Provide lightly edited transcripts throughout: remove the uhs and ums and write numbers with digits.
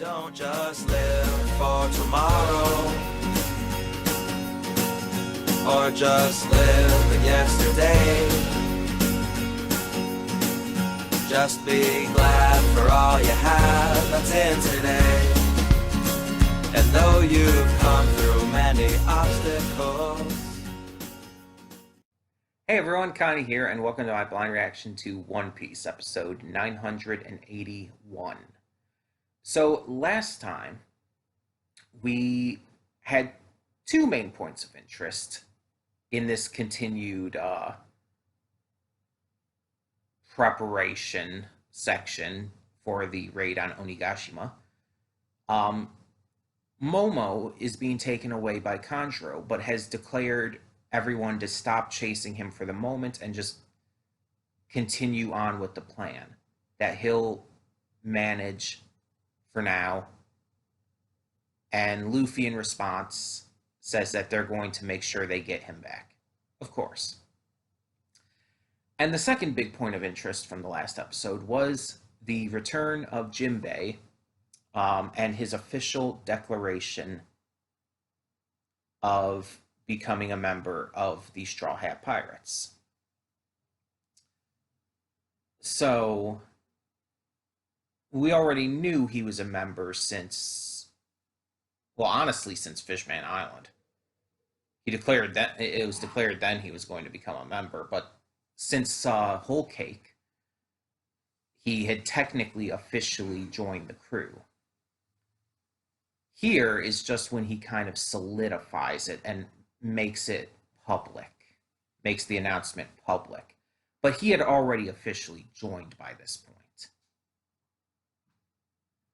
Don't just live for tomorrow, or just live in yesterday. Just be glad for all you have that's in today. And though you've come through many obstacles. Hey everyone, Connie here, and welcome to my blind reaction to One Piece, episode 981. So last time, we had two main points of interest in this continued preparation section for the raid on Onigashima. Momo is being taken away by Kanjuro, but has declared everyone to stop chasing him for the moment and just continue on with the plan that he'll manage for now. And Luffy, in response, says that they're going to make sure they get him back. Of course. And the second big point of interest from the last episode was the return of Jinbei and his official declaration of becoming a member of the Straw Hat Pirates. So, we already knew he was a member since, well, honestly, since Fishman Island. He declared that, it was declared then he was going to become a member, but since Whole Cake, he had technically officially joined the crew. Here is just when he kind of solidifies it and makes it public, makes the announcement public. But he had already officially joined by this point.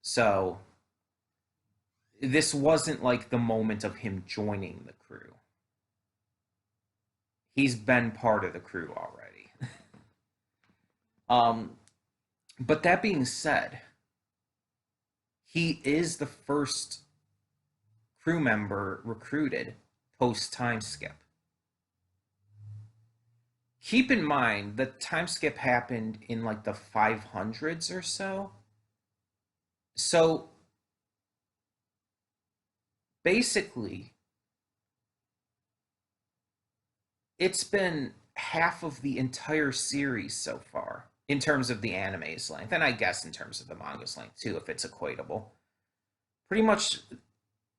So this wasn't like the moment of him joining the crew. He's been part of the crew already. But that being said, he is the first crew member recruited post time skip. Keep in mind that time skip happened in like the 500s or so. So basically, it's been half of the entire series so far in terms of the anime's length, and I guess in terms of the manga's length too, if it's equatable. Pretty much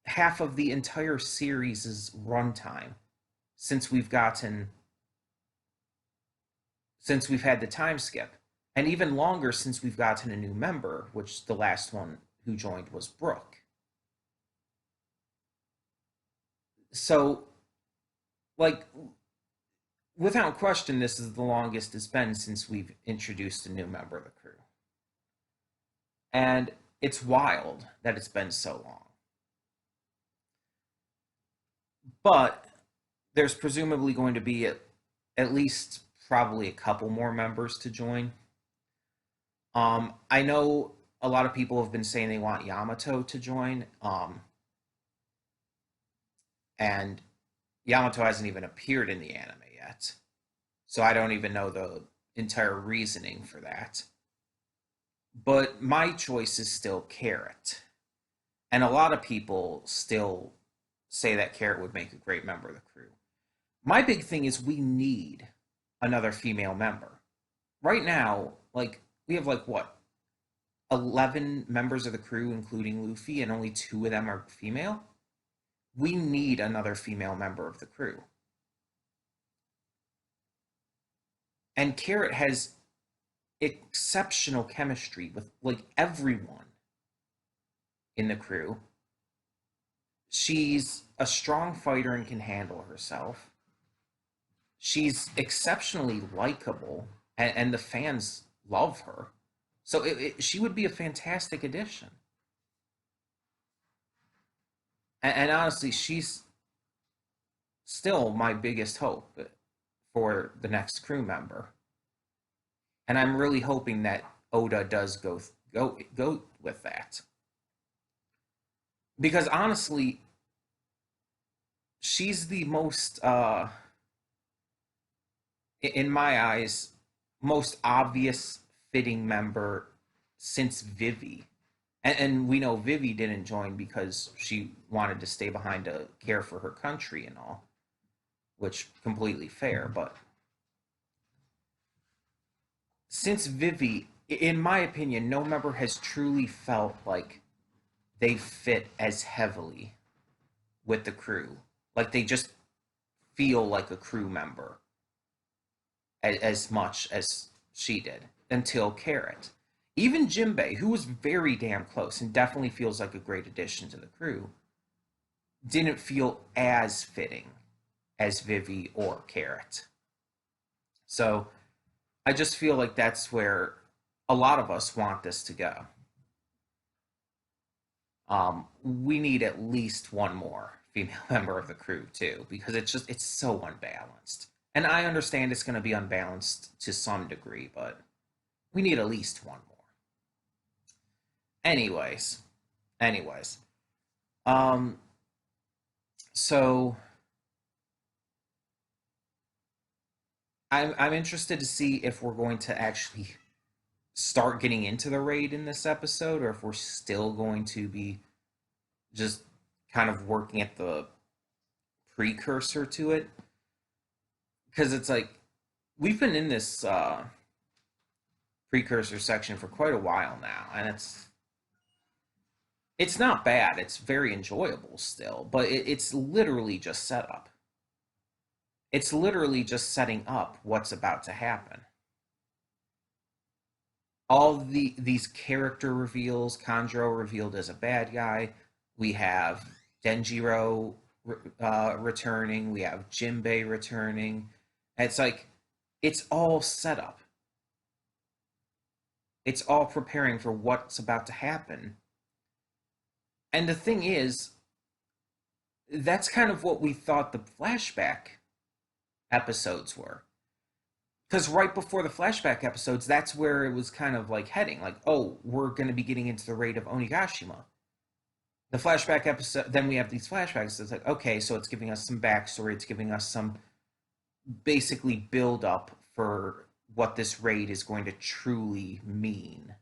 half of the entire series' runtime since we've had the time skip, and even longer since we've gotten a new member, which the last one who joined was Brooke. So, like, without question, this is the longest it's been since we've introduced a new member of the crew. And it's wild that it's been so long. But there's presumably going to be at least probably a couple more members to join. I know a lot of people have been saying they want Yamato to join. And Yamato hasn't even appeared in the anime yet. So I don't even know the entire reasoning for that. But my choice is still Carrot. And a lot of people still say that Carrot would make a great member of the crew. My big thing is we need another female member. Right now, like, we have 11 members of the crew, including Luffy, and only 2 of them are female. We need another female member of the crew. And Carrot has exceptional chemistry with, everyone in the crew. She's a strong fighter and can handle herself. She's exceptionally likable, and the fans love her. So she would be a fantastic addition. And honestly, she's still my biggest hope for the next crew member. And I'm really hoping that Oda does go with that. Because honestly, she's the most, in my eyes, most obvious fitting member since Vivi. And we know Vivi didn't join because she wanted to stay behind to care for her country and all, which completely fair. But since Vivi, in my opinion, no member has truly felt like they fit as heavily with the crew. Like they just feel like a crew member as much as she did until Carrot. Even Jimbei, who was very damn close and definitely feels like a great addition to the crew, didn't feel as fitting as Vivi or Carrot. So I just feel like that's where a lot of us want this to go. We need at least one more female member of the crew too, because it's so unbalanced. And I understand it's going to be unbalanced to some degree, but we need at least one more. Anyways, um, so I'm interested to see if we're going to actually start getting into the raid in this episode, or if we're still going to be just kind of working at the precursor to it. Because it's like we've been in this precursor section for quite a while now, and it's not bad. It's very enjoyable still, but it's literally just setup. It's literally just setting up what's about to happen. All these character reveals, Kanjuro revealed as a bad guy. We have Denjiro returning. We have Jinbei returning. And it's like, it's all set up. It's all preparing for what's about to happen. And the thing is, that's kind of what we thought the flashback episodes were. Because right before the flashback episodes, that's where it was kind of like heading. Like, oh, we're going to be getting into the raid of Onigashima. The flashback episode, then we have these flashbacks. It's like, okay, so it's giving us some backstory. It's giving us some basically build up for what this raid is going to truly mean.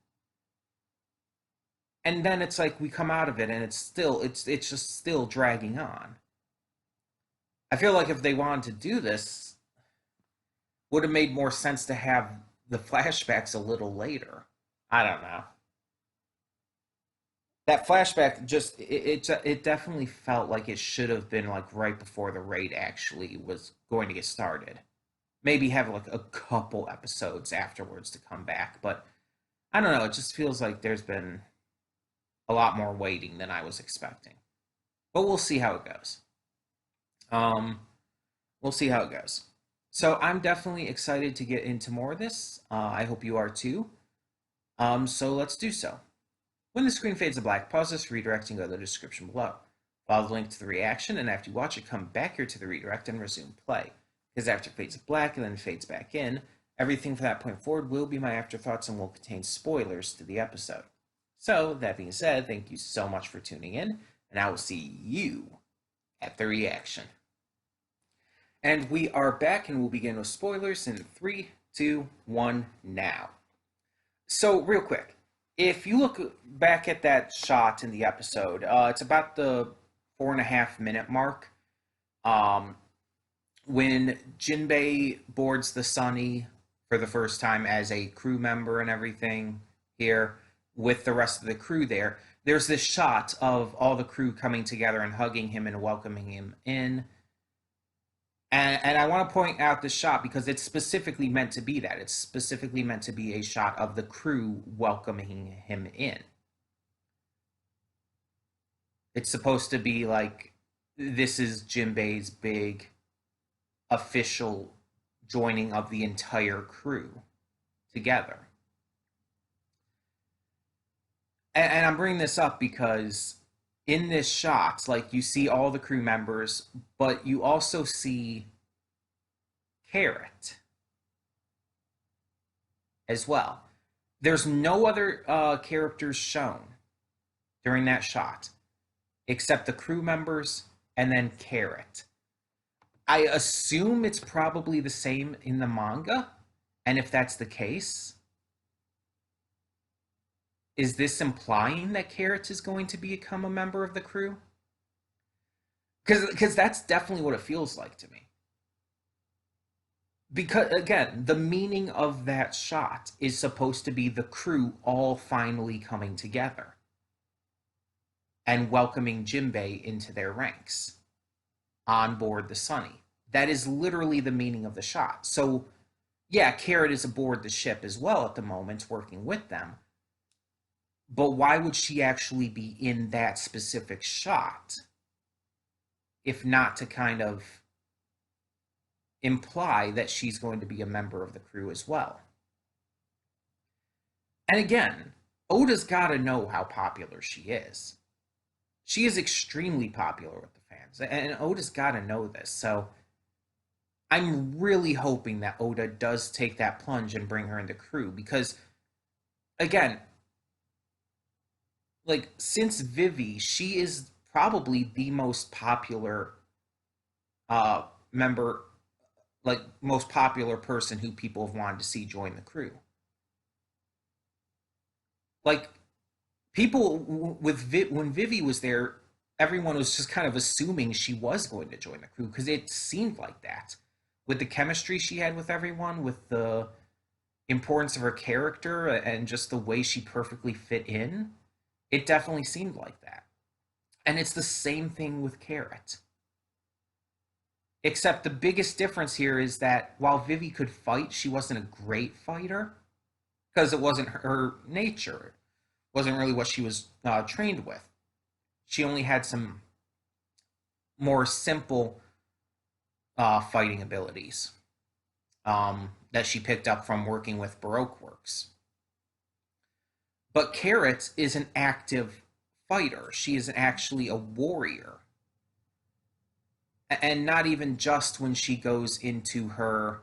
And then it's like we come out of it and it's just still dragging on. I feel like if they wanted to do this, would have made more sense to have the flashbacks a little later. I don't know. That flashback it definitely felt like it should have been like right before the raid actually was going to get started. Maybe have like a couple episodes afterwards to come back, but I don't know, it just feels like there's been a lot more waiting than I was expecting. But we'll see how it goes. Um we'll see how it goes. So I'm definitely excited to get into more of this. I hope you are too. So let's do so. When the screen fades to black, pause this redirect and go to the description below. Follow the link to the reaction, and after you watch it, come back here to the redirect and resume play. Because after it fades to black and then fades back in, everything from that point forward will be my afterthoughts and will contain spoilers to the episode. So, that being said, thank you so much for tuning in, and I will see you at the reaction. And we are back, and we'll begin with spoilers in 3, 2, 1, now. So, real quick, if you look back at that shot in the episode, it's about the 4.5 minute mark. When Jinbei boards the Sunny for the first time as a crew member and everything here with the rest of the crew there, there's this shot of all the crew coming together and hugging him and welcoming him in. And I want to point out this shot because it's specifically meant to be that. It's specifically meant to be a shot of the crew welcoming him in. It's supposed to be like, this is Jinbei's big official joining of the entire crew together. And I'm bringing this up because in this shot, like, you see all the crew members, but you also see Carrot as well. There's no other characters shown during that shot except the crew members and then Carrot. I assume it's probably the same in the manga, and if that's the case, is this implying that Carrot is going to become a member of the crew? Because that's definitely what it feels like to me. Because again, the meaning of that shot is supposed to be the crew all finally coming together and welcoming Jinbei into their ranks on board the Sunny. That is literally the meaning of the shot. So, yeah, Carrot is aboard the ship as well at the moment, working with them. But why would she actually be in that specific shot if not to kind of imply that she's going to be a member of the crew as well? And again, Oda's got to know how popular she is. She is extremely popular with the fans, and Oda's got to know this. So I'm really hoping that Oda does take that plunge and bring her into crew because, again, like since Vivi, she is probably the most popular member, like most popular person who people have wanted to see join the crew. Like people with when Vivi was there, everyone was just kind of assuming she was going to join the crew because it seemed like that with the chemistry she had with everyone, with the importance of her character and just the way she perfectly fit in. It definitely seemed like that. And it's the same thing with Carrot. Except the biggest difference here is that while Vivi could fight, she wasn't a great fighter because it wasn't her nature. It wasn't really what she was trained with. She only had some more simple fighting abilities that she picked up from working with Baroque works. But Carrot is an active fighter. She is actually a warrior. And not even just when she goes into her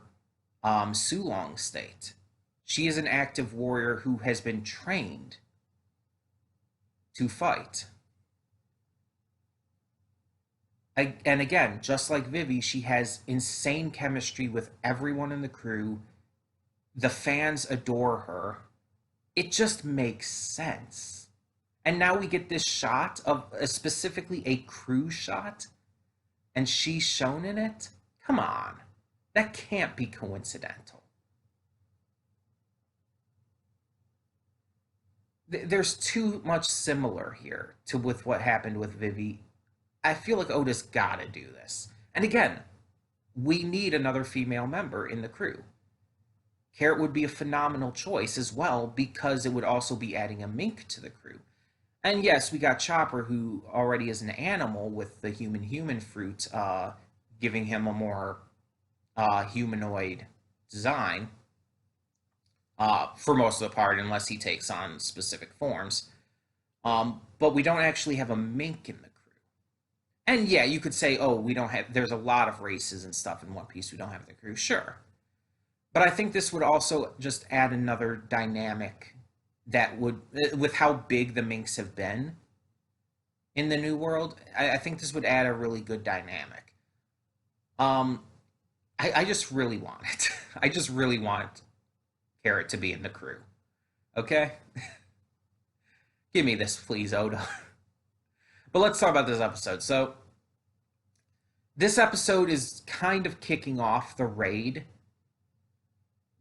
Sulong state. She is an active warrior who has been trained to fight. And again, just like Vivi, she has insane chemistry with everyone in the crew. The fans adore her. It just makes sense. And now we get this shot of specifically a crew shot, and she's shown in it. Come on, that can't be coincidental. There's too much similar here to with what happened with Vivi. I feel like Oda's got to do this. And again, we need another female member in the crew. Carrot would be a phenomenal choice as well because it would also be adding a mink to the crew. And yes, we got Chopper, who already is an animal with the human fruit, giving him a more humanoid design for most of the part, unless he takes on specific forms. But we don't actually have a mink in the crew. And yeah, you could say, oh, we don't have, there's a lot of races and stuff in One Piece we don't have in the crew. Sure. But I think this would also just add another dynamic that would, with how big the minks have been in the New World, I think this would add a really good dynamic. I just really want it. I just really want Carrot to be in the crew. Okay? Give me this, please, Oda. But let's talk about this episode. So, this episode is kind of kicking off the raid,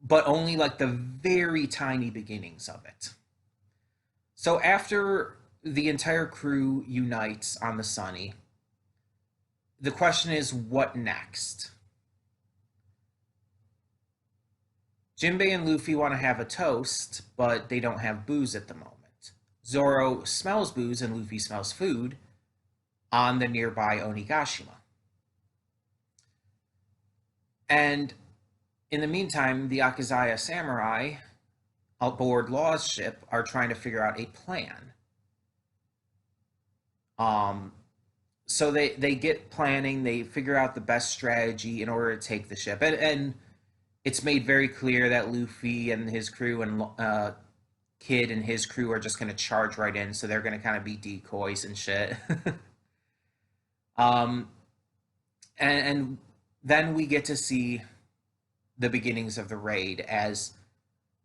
but only like the very tiny beginnings of it. So after the entire crew unites on the Sunny, the question is, what next? Jinbei and Luffy want to have a toast, but they don't have booze at the moment. Zoro smells booze and Luffy smells food on the nearby Onigashima. And in the meantime, the Akazaya samurai aboard Law's ship are trying to figure out a plan. So they get planning, they figure out the best strategy in order to take the ship. And it's made very clear that Luffy and his crew and Kid and his crew are just going to charge right in, so they're going to kind of be decoys and shit. And then we get to see the beginnings of the raid as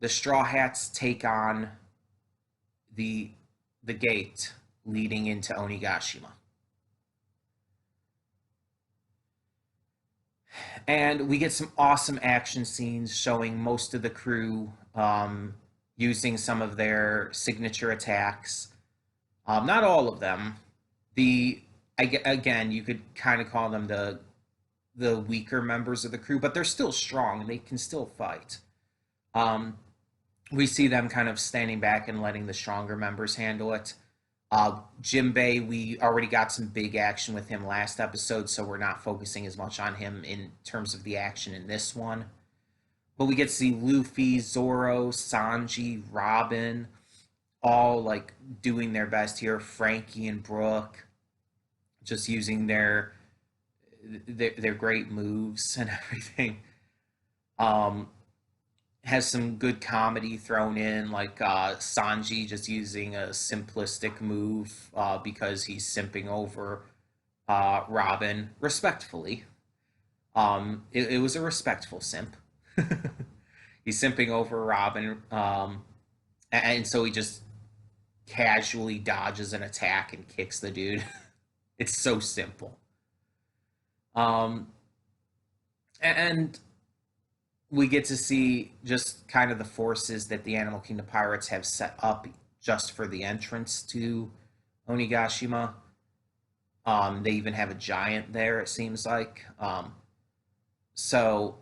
the Straw Hats take on the gate leading into Onigashima. And we get some awesome action scenes showing most of the crew using some of their signature attacks. Not all of them. Again, you could kind of call them the weaker members of the crew, but they're still strong and they can still fight. We see them kind of standing back and letting the stronger members handle it. Jimbei, we already got some big action with him last episode, so we're not focusing as much on him in terms of the action in this one. But we get to see Luffy, Zoro, Sanji, Robin, all like doing their best here. Frankie and Brooke, just using their great moves and everything. Has some good comedy thrown in, like Sanji just using a simplistic move because he's simping over Robin respectfully. It was a respectful simp. He's simping over Robin, and so he just casually dodges an attack and kicks the dude. It's so simple. And we get to see just kind of the forces that the Animal Kingdom Pirates have set up just for the entrance to Onigashima. They even have a giant there, it seems like. So,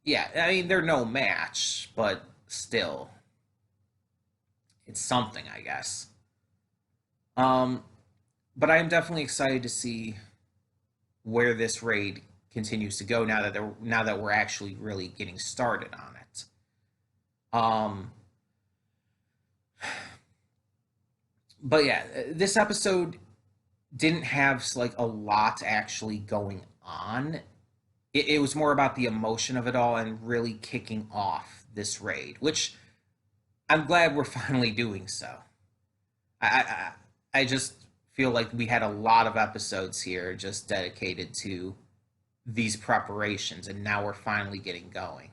yeah, I mean, they're no match, but still, it's something, I guess. But I am definitely excited to see where this raid continues to go now that we're actually really getting started on it. But yeah, this episode didn't have like a lot actually going on. It was more about the emotion of it all and really kicking off this raid, which I'm glad we're finally doing so. I just feel like we had a lot of episodes here just dedicated to these preparations, and now we're finally getting going.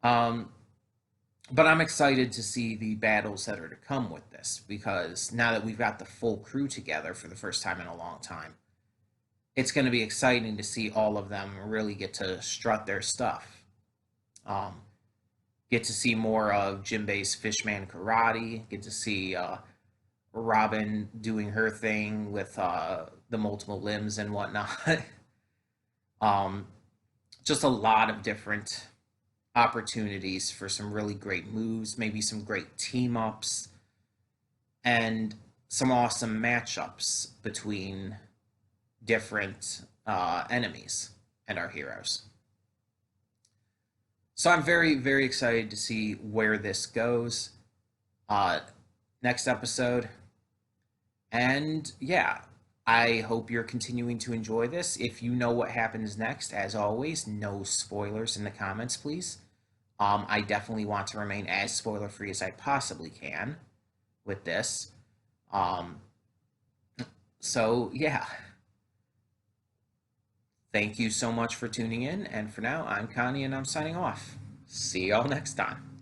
But I'm excited to see the battles that are to come with this, because now that we've got the full crew together for the first time in a long time, it's going to be exciting to see all of them really get to strut their stuff. Get to see more of Jinbei's Fishman Karate, get to see Robin doing her thing with the multiple limbs and whatnot. Just a lot of different opportunities for some really great moves, maybe some great team ups, and some awesome matchups between different enemies and our heroes. So I'm very, very excited to see where this goes next episode. And yeah, I hope you're continuing to enjoy this. If you know what happens next, as always, no spoilers in the comments, please. I definitely want to remain as spoiler free as I possibly can with this. So yeah. Thank you so much for tuning in, and for now, I'm Connie and I'm signing off. See y'all next time.